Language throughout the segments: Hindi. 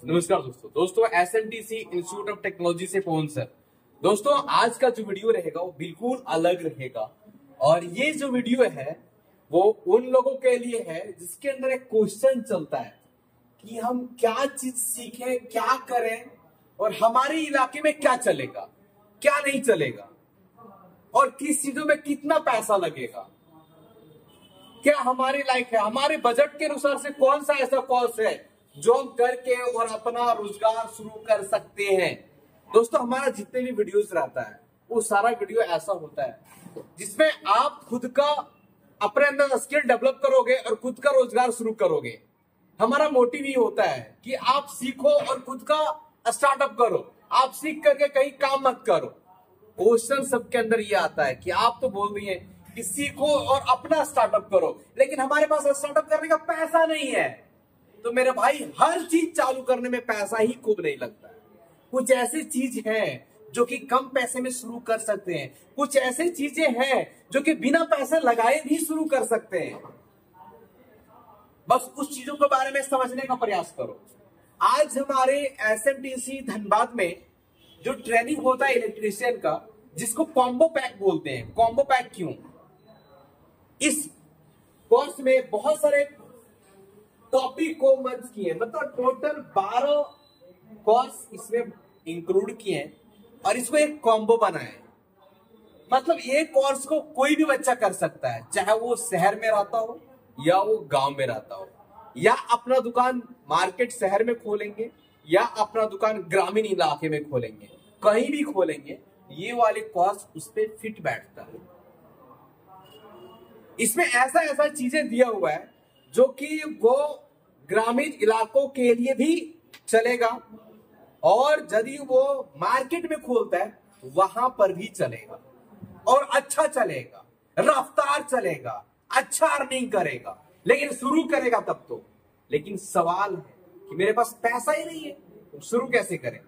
नमस्कार दोस्तों एसएमटीसी इंस्टीट्यूट ऑफ टेक्नोलॉजी से पवन सर। दोस्तों आज का जो वीडियो रहेगा वो बिल्कुल अलग रहेगा और ये जो वीडियो है वो उन लोगों के लिए है जिसके अंदर एक क्वेश्चन चलता है कि हम क्या चीज सीखें, क्या करें और हमारे इलाके में क्या चलेगा, क्या नहीं चलेगा और किस चीजों में कितना पैसा लगेगा, क्या हमारी लाइफ है, हमारे बजट के अनुसार से कौन सा ऐसा कोर्स है जो हम करके और अपना रोजगार शुरू कर सकते हैं। दोस्तों हमारा जितने भी वीडियोस रहता है वो सारा वीडियो ऐसा होता है जिसमें आप खुद का अपने अंदर स्किल डेवलप करोगे और खुद का रोजगार शुरू करोगे। हमारा मोटिव ये होता है कि आप सीखो और खुद का स्टार्टअप करो, आप सीख करके कहीं काम मत करो। क्वेश्चन सबके अंदर ये आता है कि आप तो बोल रही हैं कि सीखो और अपना स्टार्टअप करो, लेकिन हमारे पास स्टार्टअप करने का पैसा नहीं है। तो मेरे भाई हर चीज चालू करने में पैसा ही खूब नहीं लगता है। कुछ ऐसी चीज है जो कि कम पैसे में शुरू कर सकते हैं, कुछ ऐसी चीजें हैं जो कि बिना पैसे लगाए भी शुरू कर सकते हैं। बस उस चीजों के बारे में समझने का प्रयास करो। आज हमारे एसएमटीसी धनबाद में जो ट्रेनिंग होता है इलेक्ट्रीशियन का, जिसको कॉम्बो पैक बोलते हैं। कॉम्बो पैक क्यों? इस कोर्स में बहुत सारे टॉपिक को मर्ज किए, मतलब टोटल 12 कोर्स इसमें इंक्लूड किए हैं और इसको एक कॉम्बो बनाए। मतलब ये कोर्स को कोई भी बच्चा कर सकता है, चाहे वो शहर में रहता हो या वो गांव में रहता हो, या अपना दुकान मार्केट शहर में खोलेंगे या अपना दुकान ग्रामीण इलाके में खोलेंगे, कहीं भी खोलेंगे, ये वाले कोर्स उस पर फिट बैठता है। इसमें ऐसा ऐसा चीजें दिया हुआ है जो कि वो ग्रामीण इलाकों के लिए भी चलेगा और यदि वो मार्केट में खोलता है वहां पर भी चलेगा और अच्छा चलेगा, रफ्तार चलेगा, अच्छा अर्निंग करेगा, लेकिन शुरू करेगा तब तो। लेकिन सवाल है कि मेरे पास पैसा ही नहीं है तो शुरू कैसे करें?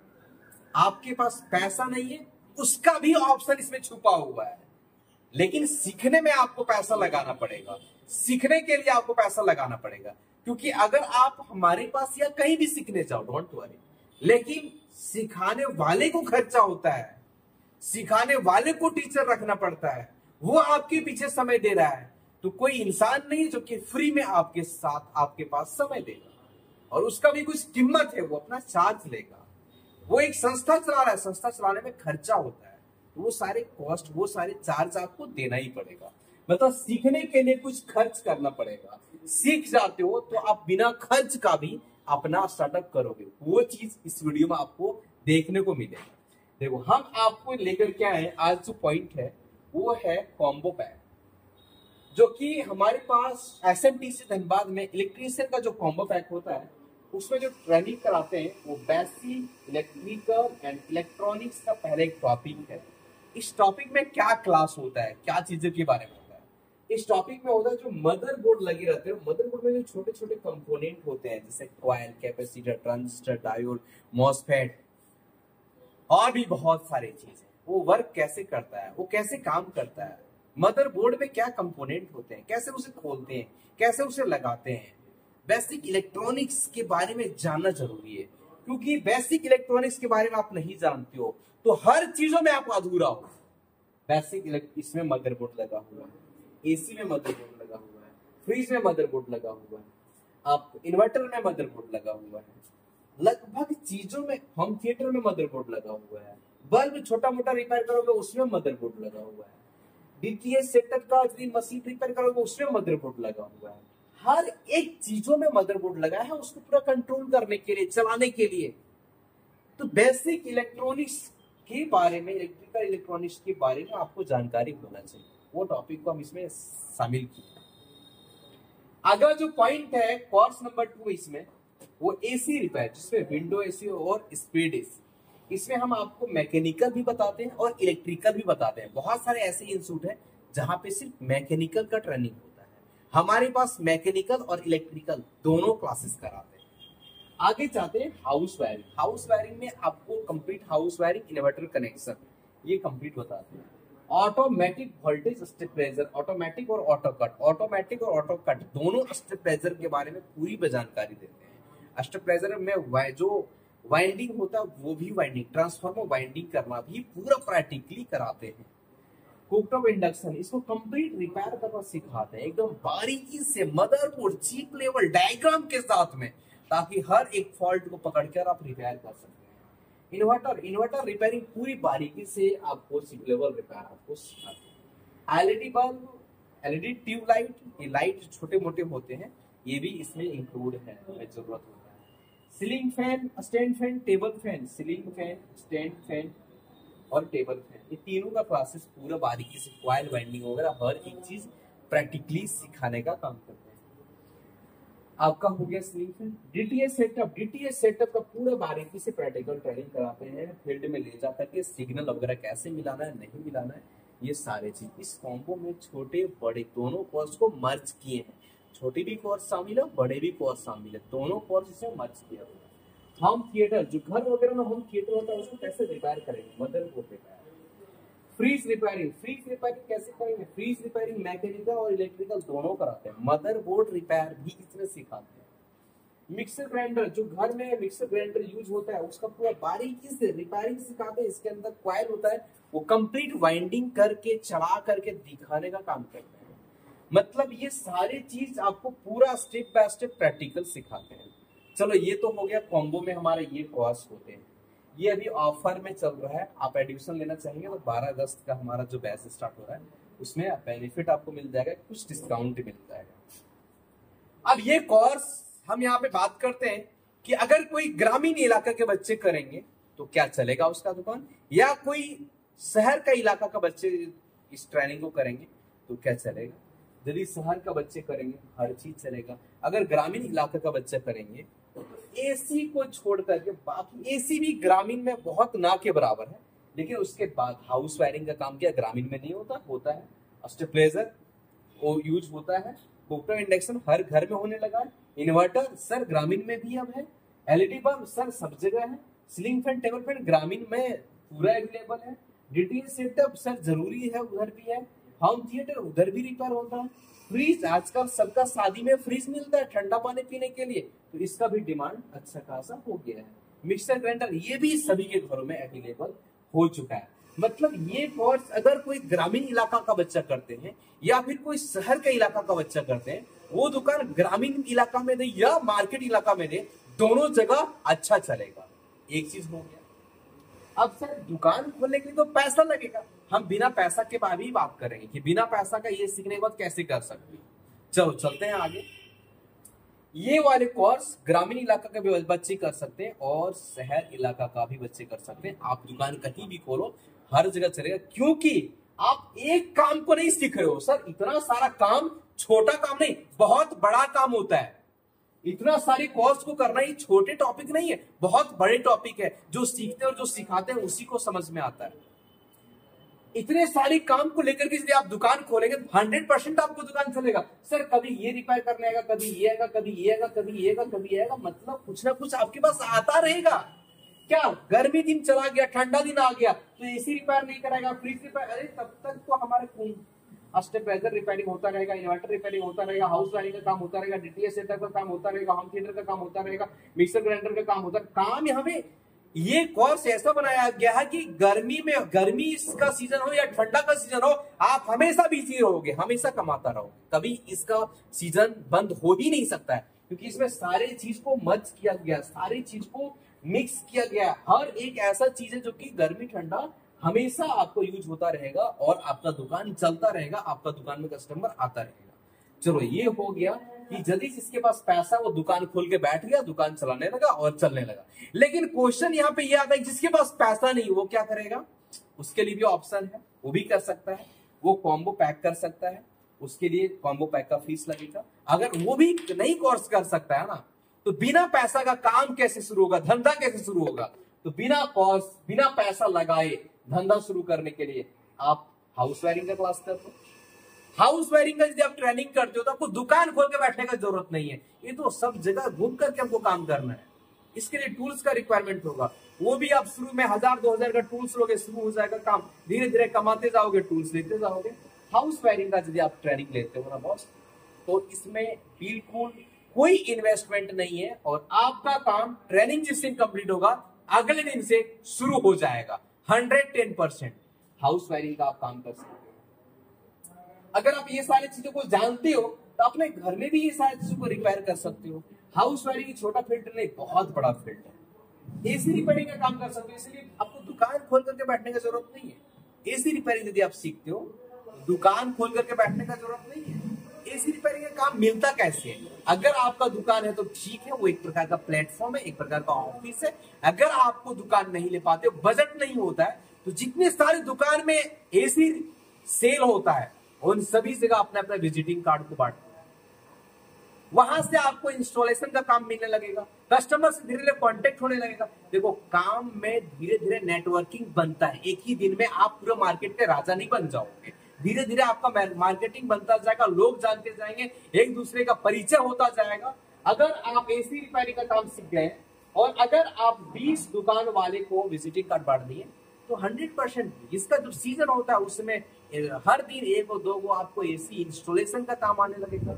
आपके पास पैसा नहीं है उसका भी ऑप्शन इसमें छुपा हुआ है, लेकिन सीखने में आपको पैसा लगाना पड़ेगा। सीखने के लिए आपको पैसा लगाना पड़ेगा, क्योंकि अगर आप हमारे पास या कहीं भी सीखने जाओ, डोंट वरी, लेकिन सिखाने वाले को खर्चा होता है, सिखाने वाले को टीचर रखना पड़ता है, वो आपके पीछे समय दे रहा है। तो कोई इंसान नहीं जो कि फ्री में आपके साथ आपके पास समय देगा और उसका भी कुछ कीमत है, वो अपना चार्ज लेगा। वो एक संस्था चला रहा है, संस्था चलाने में खर्चा होता है, तो वो सारे कॉस्ट, वो सारे चार्ज आपको देना ही पड़ेगा। मतलब सीखने के लिए कुछ खर्च करना पड़ेगा। सीख जाते हो तो आप बिना खर्च का भी अपना स्टार्टअप करोगे, वो चीज इस वीडियो में आपको देखने को मिलेगा। देखो हम आपको लेकर क्या है, आज जो पॉइंट है वो है कॉम्बो पैक, जो कि हमारे पास एसएमटीसी धनबाद में इलेक्ट्रीशियन का जो कॉम्बो पैक होता है उसमें जो ट्रेनिंग कराते हैं वो बेसिक इलेक्ट्रिकल एंड इलेक्ट्रॉनिक्स का पहले एक टॉपिक है। इस टॉपिक में क्या क्लास होता है, क्या चीजों के बारे में होता है, इस टॉपिक में होता है जो मदरबोर्ड लगे रहते हैं। मदरबोर्ड में जो छोटे छोटे कंपोनेंट होते हैं जैसे coil, capacitor, transistor, diode, MOSFET और भी बहुत सारी चीजें, वो वर्क कैसे करता है, वो कैसे काम करता है, मदरबोर्ड में क्या कंपोनेंट होते हैं, कैसे उसे खोलते हैं, कैसे उसे लगाते हैं। बेसिक इलेक्ट्रॉनिक्स के बारे में जानना जरूरी है, क्योंकि बेसिक इलेक्ट्रॉनिक्स के बारे में आप नहीं जानते हो तो हर चीजों में आप अधूरा हो। बेसिक इसमें मदरबोर्ड लगा हुआ है, एसी में मदरबोर्ड लगा हुआ है, फ्रिज में मदरबोर्ड लगा हुआ है, आप इन्वर्टर में मदरबोर्ड लगा हुआ है, लगभग चीजों में, होम थिएटर में मदरबोर्ड लगा हुआ है, बल्ब छोटा मोटा रिपेयर करोगे उसमें मदरबोर्ड लगा हुआ है, डीटीएच सेटअप का मशीन रिपेयर करोगे उसमें मदरबोर्ड लगा हुआ है। हर एक चीजों में मदरबोर्ड लगा है उसको पूरा कंट्रोल करने के लिए, चलाने के लिए। तो बेसिक इलेक्ट्रॉनिक्स के बारे में, इलेक्ट्रिकल इलेक्ट्रॉनिक्स के बारे में आपको जानकारी होना चाहिए, वो टॉपिक को हम इसमें शामिल किए। अगला जो पॉइंट है कोर्स नंबर 2 इसमें वो एसी रिपेयर, जिसमें विंडो एसी और स्पीड एसी। इसमें हम आपको मैकेनिकल भी बताते हैं और इलेक्ट्रिकल भी बताते हैं। बहुत सारे ऐसे इंस्टीट्यूट हैं जहां पे सिर्फ मैकेनिकल का ट्रेनिंग होता है, हमारे पास मैकेनिकल और इलेक्ट्रिकल दोनों क्लासेस कराते हैं। आगे जाते हैं हाउस वायरिंग। हाउस वायरिंग में आपको complete house wiring, inverter connection, ये कंप्लीट बताते हैं। ऑटोमेटिक वोल्टेज स्टेबलाइजर, ऑटोमेटिक और ऑटो कट, ऑटोमेटिक और ऑटो कट दोनों स्टेबलाइजर के बारे में पूरी जानकारी देते हैं। स्टेबलाइजर में जो वाइंडिंग होता है वो भी वाइंडिंग, ट्रांसफार्मर वाइंडिंग करना भी पूरा प्रैक्टिकली कराते हैं। कुकटॉप इंडक्शन इसको कंप्लीट रिपेयर करना सिखाते हैं एकदम बारीकी से, मदरबोर्ड चिप लेवल डायग्राम के साथ में, ताकि हर एक फॉल्ट को पकड़कर आप रिपेयर कर सकते हैं। इन्वर्टर रिपेयरिंग पूरी बारीकी से आपको चिप लेवल रिपेयर आपको सिखाते हैं। एलईडी बल्ब, एलईडी ट्यूबलाइट, ये लाइट छोटे मोटे होते हैं, ये भी इसमें इंक्लूड है, जरूरत होता है। Ceiling fan, stand fan, table fan, ceiling fan, stand fan और टेबल फैन, ये तीनों का क्लासेस पूरा बारीकी से कॉइल वाइंडिंग वगैरह हर एक चीज प्रैक्टिकली सिखाने का काम करते हैं। आपका हो गया सीलिंग फैन। डीटीएच सेटअप का पूरा बारीकी से प्रैक्टिकल ट्रेनिंग कराते हैं, फील्ड में ले जा करके सिग्नल वगैरह कैसे मिलाना है, नहीं मिलाना है, ये सारे चीज इस कॉम्बो में छोटे बड़े दोनों कोर्स को मर्ज किए हैं। छोटे भी कोर्स शामिल है, बड़े भी कोर्स शामिल है, दोनों कोर्स इसमें मर्ज किया हुआ है। होम थिएटर, जो घर वगैरह में होम थिएटर होता है उसको कैसे रिपेयर करेंगे, मदरबोर्ड रिपेयर। फ्रीज रिपेयरिंग कैसे करेंगे, फ्रीज रिपेयरिंग मैकेनिकल और इलेक्ट्रिकल दोनों कराते हैं, मदरबोर्ड रिपेयर भी इसमें सिखाते हैं। मिक्सर ग्राइंडर, जो घर में मिक्सर ग्राइंडर यूज होता है उसका पूरा बारीकी से रिपेयरिंग सिखाते हैं। इसके अंदर कॉइल होता है, वो कंप्लीट वाइंडिंग करके चढ़ा करके दिखाने का काम करते हैं। मतलब ये सारी चीज आपको पूरा स्टेप बाय स्टेप प्रैक्टिकल सिखाते हैं। चलो ये तो हो गया कॉम्बो में हमारे ये कोर्स होते हैं। ये अभी ऑफर में चल रहा है, आप एडमिशन लेना चाहेंगे तो 12 अगस्त का हमारा जो बैच स्टार्ट हो रहा है उसमें बेनिफिट आपको मिल जाएगा, कुछ डिस्काउंट मिल जाएगा। अब ये कोर्स हम यहाँ पे बात करते हैं कि अगर कोई ग्रामीण इलाका के बच्चे करेंगे तो क्या चलेगा उसका दुकान, या कोई शहर का इलाका का बच्चे इस ट्रेनिंग को करेंगे तो क्या चलेगा। यदि शहर का बच्चे करेंगे हर चीज चलेगा, अगर ग्रामीण इलाके का बच्चा करेंगे तो एसी को छोड़ करके बाकी, एसी भी ग्रामीण में बहुत ना के बराबर है, लेकिन उसके बाद हाउस वायरिंग का काम क्या ग्रामीण में नहीं होता है। स्टेबलाइजर वो यूज होता है, कुकटॉप इंडक्शन हर घर में होने लगा है, इन्वर्टर सर ग्रामीण में भी अब है, एलईडी बल्ब सर सब जगह है, सीलिंग फैन टेबल फैन ग्रामीण में पूरा अवेलेबल है, डीटीएच सेटअप सर जरूरी है उधर भी है, होम थिएटर उधर भी रिपेयर होता है, फ्रीज आजकल सबका शादी में फ्रीज मिलता है ठंडा पानी पीने के लिए, तो इसका भी डिमांड अच्छा खासा हो गया है। मिक्सर ग्राइंडर ये भी सभी के घरों में अवेलेबल हो चुका है। मतलब ये कोर्स अगर कोई ग्रामीण इलाका का बच्चा करते हैं या फिर कोई शहर के इलाका का बच्चा करते हैं, वो दुकान ग्रामीण इलाका में दे या मार्केट इलाका में दे, दोनों जगह अच्छा चलेगा। एक चीज हो गया। अब सर दुकान खोलने के लिए तो पैसा लगेगा, हम बिना पैसा के बाद भी बात करेंगे कि बिना पैसा का ये सीखने के बाद कैसे कर सकते हैं। चलो चलते हैं आगे। ये वाले कोर्स ग्रामीण इलाका के भी बच्चे कर सकते हैं और शहर इलाका का भी बच्चे कर सकते हैं। आप दुकान कहीं भी खोलो हर जगह चलेगा, क्योंकि आप एक काम को नहीं सीख रहे हो सर, इतना सारा काम छोटा काम नहीं, बहुत बड़ा काम होता है। इतना सारी कोर्स को करना ही छोटे टॉपिक नहीं है, बहुत बड़े टॉपिक है। जो सीखते हैं और जो सिखाते हैं उसी को समझ में आता है। इतने सारे काम को लेकर के यदि आप दुकान खोलेंगे 100% आपको दुकान चलेगा। सर कभी ये रिपेयर करने आएगा, कभी ये आएगा, कभी ये आएगा, कभी ये आएगा, कभी ये आएगा, मतलब कुछ ना कुछ आपके पास आता रहेगा। क्या गर्मी दिन चला गया, ठंडा दिन आ गया तो एसी रिपेयर नहीं कराएगा, फ्रिज रिपेयर, अरे तब तक तो हमारे स्टेबलाइजर रिपेयरिंग होता रहेगा, इन्वर्टर रिपेयरिंग होता रहेगा, हाउस वायरिंग का काम होता रहेगा, डीटीएच सेटअप का काम होता रहेगा, होम थिएटर का काम होता रहेगा, मिक्सर ग्राइंडर का काम होता है। काम हमें ये कोर्स ऐसा बनाया गया है कि गर्मी का सीजन हो या ठंडा का सीजन हो, आप हमेशा बिजी रहोगे, हमेशा कमाता रहोगे, कभी इसका सीजन बंद हो ही नहीं सकता है, क्योंकि इसमें सारे चीज को मर्ज किया गया, सारी चीज को मिक्स किया गया। हर एक ऐसा चीज है जो कि गर्मी ठंडा हमेशा आपको यूज होता रहेगा और आपका दुकान चलता रहेगा, आपका दुकान में कस्टमर आता रहेगा। चलो ये हो गया कि यदि जिसके पास पैसा वो दुकान खोल के बैठ गया, दुकान चलाने लगा और चलने लगा। लेकिन क्वेश्चन यहाँ पे ये आता है जिसके पास पैसा नहीं वो क्या करेगा, उसके लिए भी ऑप्शन है, वो भी कर सकता है, वो कॉम्बो पैक कर सकता है, उसके लिए कॉम्बो पैक का फीस लगेगा। अगर वो भी नहीं कोर्स कर सकता है ना, तो बिना पैसा का काम कैसे शुरू होगा, धंधा कैसे शुरू होगा। तो बिना कोर्स बिना पैसा लगाए धंधा शुरू करने के लिए आप हाउस वायरिंग का क्लास कर दो। हाउस वायरिंग का यदि आप ट्रेनिंग करते हो तो आपको दुकान खोल के बैठने का जरूरत नहीं है, ये तो सब जगह घूम करके हमको काम करना है। इसके लिए टूल्स का रिक्वायरमेंट होगा, वो भी आप शुरू में 1000-2000 का टूल्स लोगे, शुरू हो जाएगा काम, धीरे धीरे कमाते जाओगे, टूल्स लेते जाओगे। हाउस वायरिंग का यदि आप ट्रेनिंग लेते हो ना बॉस, तो इसमें बिल्कुल कोई इन्वेस्टमेंट नहीं है और आपका काम ट्रेनिंग जिस दिन कंप्लीट होगा अगले दिन से शुरू हो जाएगा। 110% हाउस वायरिंग का आप काम कर सकते हो। अगर आप ये सारी चीजों को जानते हो तो अपने घर में भी ये सारी चीजों को रिपेयर कर सकते हो। हाउस वायरिंग छोटा फील्ड नहीं, बहुत बड़ा फील्ड है। एसी रिपेयरिंग का काम कर सकते हो, इसलिए आपको दुकान खोल करके बैठने की जरूरत नहीं है। एसी रिपेयरिंग यदि आप सीखते हो, दुकान खोल करके बैठने का जरूरत नहीं है। एसी रिपेयरिंग का काम मिलता कैसे है? अगर आपका दुकान है तो ठीक है, वो एक प्रकार का प्लेटफॉर्म है, एक प्रकार का ऑफिस है। अगर आपको दुकान नहीं ले पाते हो, बजट नहीं होता है, तो जितने सारे दुकान में एसी सेल होता है उन सभी जगह अपने अपने विजिटिंग कार्ड को बांटो। वहां से आपको इंस्टॉलेशन का काम मिलने लगेगा, कस्टमर से धीरे धीरे कांटेक्ट होने लगेगा। देखो, काम में धीरे धीरे नेटवर्किंग बनता है। एक ही दिन में आप पूरे मार्केट के राजा नहीं बन जाओगे, धीरे धीरे आपका मार्केटिंग बनता जाएगा, लोग जानते जाएंगे, एक दूसरे का परिचय होता जाएगा। अगर आप एसी रिपेयरिंग का काम सीख गए और अगर आप 20 दुकान वाले को विजिटिंग कार्ड बांट दिए तो 100% इसका जो सीजन होता है उसमें हर दिन एक और दो को आपको एसी इंस्टॉलेशन का काम आने लगेगा।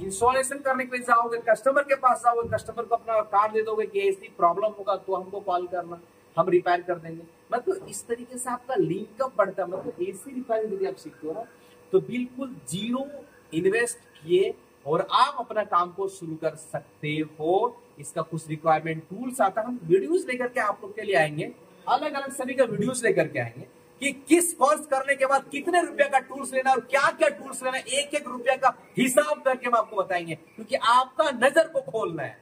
इंस्टॉलेशन करने के लिए जाओगे, कस्टमर के पास जाओगे, कस्टमर को अपना कार्ड दे दोगे कि ऐसी प्रॉब्लम होगा तो हमको कॉल करना, हम रिपेयर कर देंगे। मतलब इस तरीके से आपका लिंक अप बढ़ता है। मतलब एसी रिपेयरिंग यदि आप सीखते हो ना तो बिल्कुल जीरो इन्वेस्ट किए और आप अपना काम को शुरू कर सकते हो। इसका कुछ रिक्वायरमेंट टूल्स आता है, हम वीडियोस लेकर के आप लोग के लिए आएंगे, अलग अलग सभी का वीडियोस लेकर के आएंगे कि किस कोर्स करने के बाद कितने रुपए का टूल्स लेना और क्या क्या टूल्स लेना, एक एक रुपया का हिसाब करके हम आपको बताएंगे। क्योंकि आपका नजर को खोलना है,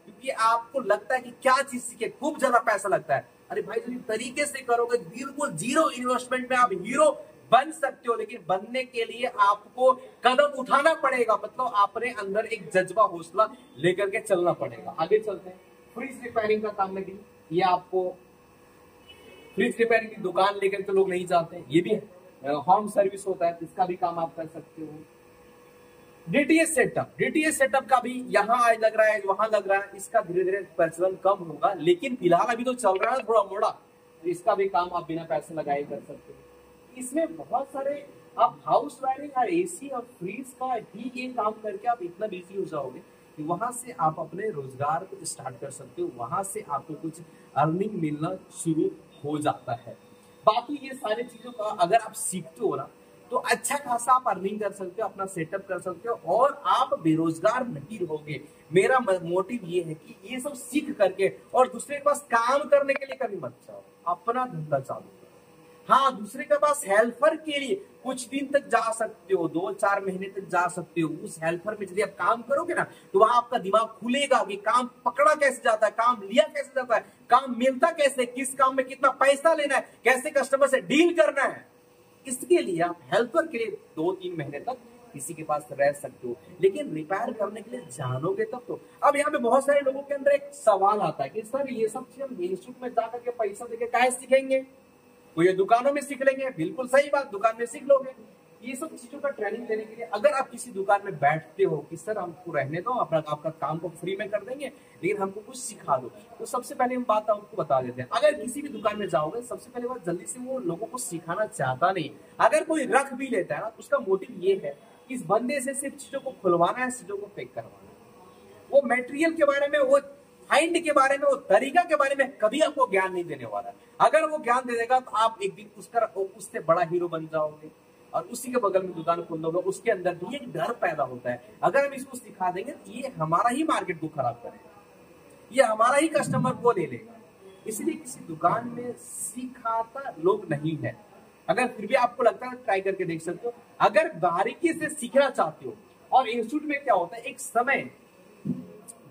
क्योंकि आपको लगता है कि क्या चीज सीखे, खूब ज्यादा पैसा लगता है। अरे भाई, जिस तरीके से करोगे बिल्कुल जीरो इन्वेस्टमेंट में आप हीरो बन सकते हो। लेकिन बनने के लिए आपको कदम उठाना पड़ेगा, मतलब अपने अंदर एक जज्बा हौसला लेकर के चलना पड़ेगा। आगे चलते हैं। फ्रिज रिपेयरिंग का काम में भी ये आपको फ्रिज रिपेयरिंग की दुकान लेकर के लोग नहीं जाते, ये भी होम सर्विस होता है, इसका भी काम आप कर सकते हो। डीटीएच सेटअप का भी यहाँ आज लग रहा है, वहां लग रहा है, इसका धीरे धीरे प्रचलन कम होगा, लेकिन फिलहाल अभी तो चल रहा है थोड़ा मोड़ा, तो इसका भी काम आप बिना पैसे लगाए कर सकते हो। इसमें बहुत सारे आप हाउस वायरिंग और एसी और फ्रीज का ही ये काम करके आप इतना बिजी हो जाओगे कि वहां से आप अपने रोजगार को स्टार्ट कर सकते हो, वहां से आपको कुछ अर्निंग मिलना शुरू हो जाता है। बाकी ये सारी चीजों का अगर आप सीखते हो ना तो अच्छा खासा आप अर्निंग कर सकते हो, अपना सेटअप कर सकते हो और आप बेरोजगार नहीं रहोगे। मेरा मोटिव ये है कि ये सब सीख करके और दूसरे के पास काम करने के लिए कभी मत जाओ, अपना धंधा चालू करो। हाँ, दूसरे के पास हेल्पर के लिए कुछ दिन तक जा सकते हो, 2-4 महीने तक जा सकते हो। उस हेल्पर में यदि आप काम करोगे ना तो वहां आपका दिमाग खुलेगा कि काम पकड़ा कैसे जाता है, काम लिया कैसे जाता है, काम मिलता कैसे, किस काम में कितना पैसा लेना है, कैसे कस्टमर से डील करना है। इसके लिए आप हेल्पर के लिए 2-3 महीने तक किसी के पास रह सकते हो, लेकिन रिपेयर करने के लिए जानोगे तब तो। अब यहाँ पे बहुत सारे लोगों के अंदर एक सवाल आता है कि सर ये सब चीज हम इंस्टीट्यूट में जाकर के पैसा देके काहे सीखेंगे, वो ये दुकानों में सीख लेंगे। बिल्कुल सही बात, दुकान में सीख लोगे। ये सब चीजों का ट्रेनिंग देने के लिए अगर आप किसी दुकान में बैठते हो कि सर हमको रहने दो, अपना आपका काम को फ्री में कर देंगे लेकिन हमको कुछ सिखा दो, तो सबसे पहले हम बात आपको बता देते हैं। अगर किसी भी दुकान में जाओगे सबसे पहले बात, जल्दी से वो लोगों को सिखाना चाहता नहीं। अगर कोई रख भी लेता है ना तो उसका मोटिव ये है कि इस बंदे से सिर्फ चीजों को खुलवाना है, चीजों को पैक करवाना है। वो मेटेरियल के बारे में, वो फाइंड के बारे में, वो तरीका के बारे में कभी आपको ज्ञान नहीं देने वाला। अगर वो ज्ञान दे देगा तो आप एक दिन उससे बड़ा हीरो बन जाओगे और उसी के बगल में दुकान खोल दोगे। उसके अंदर भी एक डर पैदा होता है, अगर हम इसको सिखा देंगे तो ये हमारा ही मार्केट को खराब करेगा, ये हमारा ही कस्टमर को ले लेगा। इसलिए किसी दुकान में सिखाता लोग नहीं है। अगर फिर भी आपको लगता है ट्राई करके देख सकते हो। अगर बारीकी से सीखना चाहते हो, और इंस्टीट्यूट में क्या होता है, एक समय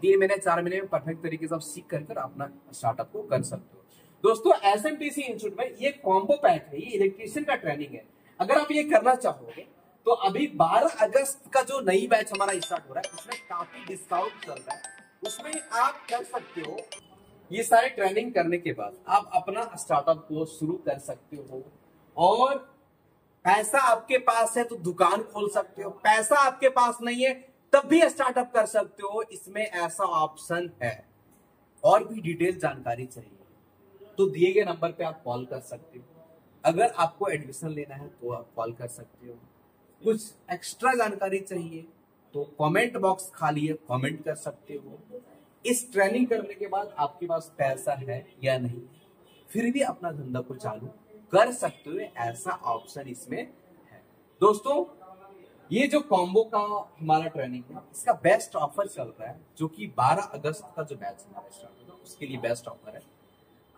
3 महीने 4 महीने में परफेक्ट तरीके से आप सीख कर अपना स्टार्टअप को कर सकते हो। दोस्तों, एसएमटीसी इंस्टीट्यूट में ये कॉम्बो पैक है, ये इलेक्ट्रीशियन का ट्रेनिंग है। अगर आप ये करना चाहोगे तो अभी 12 अगस्त का जो नई बैच हमारा स्टार्ट हो रहा है उसमें काफी डिस्काउंट चल रहा है, उसमें आप कर सकते हो। ये सारे ट्रेनिंग करने के बाद आप अपना स्टार्टअप को शुरू कर सकते हो और पैसा आपके पास है तो दुकान खोल सकते हो, पैसा आपके पास नहीं है तब भी स्टार्टअप कर सकते हो। इसमें ऐसा ऑप्शन है। और भी डिटेल जानकारी चाहिए तो दिए गए नंबर पे आप कॉल कर सकते हो। अगर आपको एडमिशन लेना है तो आप कॉल कर सकते हो। कुछ एक्स्ट्रा जानकारी चाहिए तो कमेंट बॉक्स खाली है, कमेंट कर सकते हो। इस ट्रेनिंग करने के बाद आपके पास पैसा है या नहीं, फिर भी अपना धंधा को चालू कर सकते हो, ऐसा ऑप्शन इसमें है। दोस्तों ये जो कॉम्बो का हमारा ट्रेनिंग है, इसका बेस्ट ऑफर चल रहा है, जो कि 12 अगस्त का जो बैच हमारा स्टार्ट होगा उसके लिए बेस्ट ऑफर है।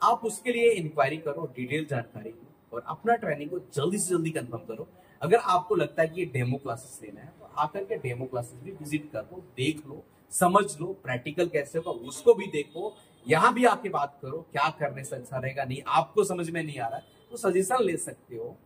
आप उसके लिए इंक्वायरी करो, डिटेल जानकारी लो और अपना ट्रेनिंग को जल्दी से जल्दी कंफर्म करो। अगर आपको लगता है कि ये डेमो क्लासेस लेना है तो आकर के डेमो क्लासेस भी विजिट करो, देख लो, समझ लो, प्रैक्टिकल कैसे होगा उसको भी देखो। यहाँ भी आके बात करो क्या करने से अच्छा रहेगा, नहीं आपको समझ में नहीं आ रहा है तो सजेशन ले सकते हो,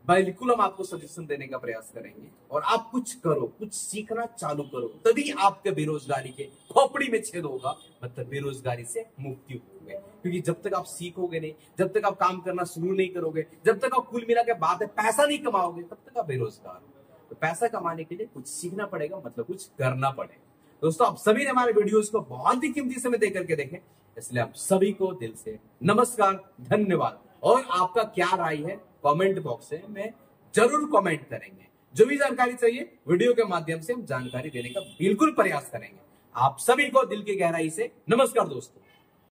बिल्कुल हम आपको सजेशन देने का प्रयास करेंगे। और आप कुछ करो, कुछ सीखना चालू करो, तभी आपके बेरोजगारी के खोपड़ी में छेद होगा, मतलब बेरोजगारी से मुक्ति होगी। क्योंकि जब तक आप सीखोगे नहीं, जब तक आप काम करना शुरू नहीं करोगे, जब तक आप कुल मिला के बात है पैसा नहीं कमाओगे, तब तक आप बेरोजगार हो। तो पैसा कमाने के लिए कुछ सीखना पड़ेगा, मतलब कुछ करना पड़ेगा। दोस्तों आप सभी ने हमारे वीडियोस को बहुत ही कीमती समय दे करके देखें, इसलिए आप सभी को दिल से नमस्कार, धन्यवाद। और आपका क्या राय है कमेंट बॉक्स में जरूर कमेंट करेंगे। जो भी जानकारी चाहिए वीडियो के माध्यम से हम जानकारी देने का बिल्कुल प्रयास करेंगे। आप सभी को दिल की गहराई से नमस्कार दोस्तों।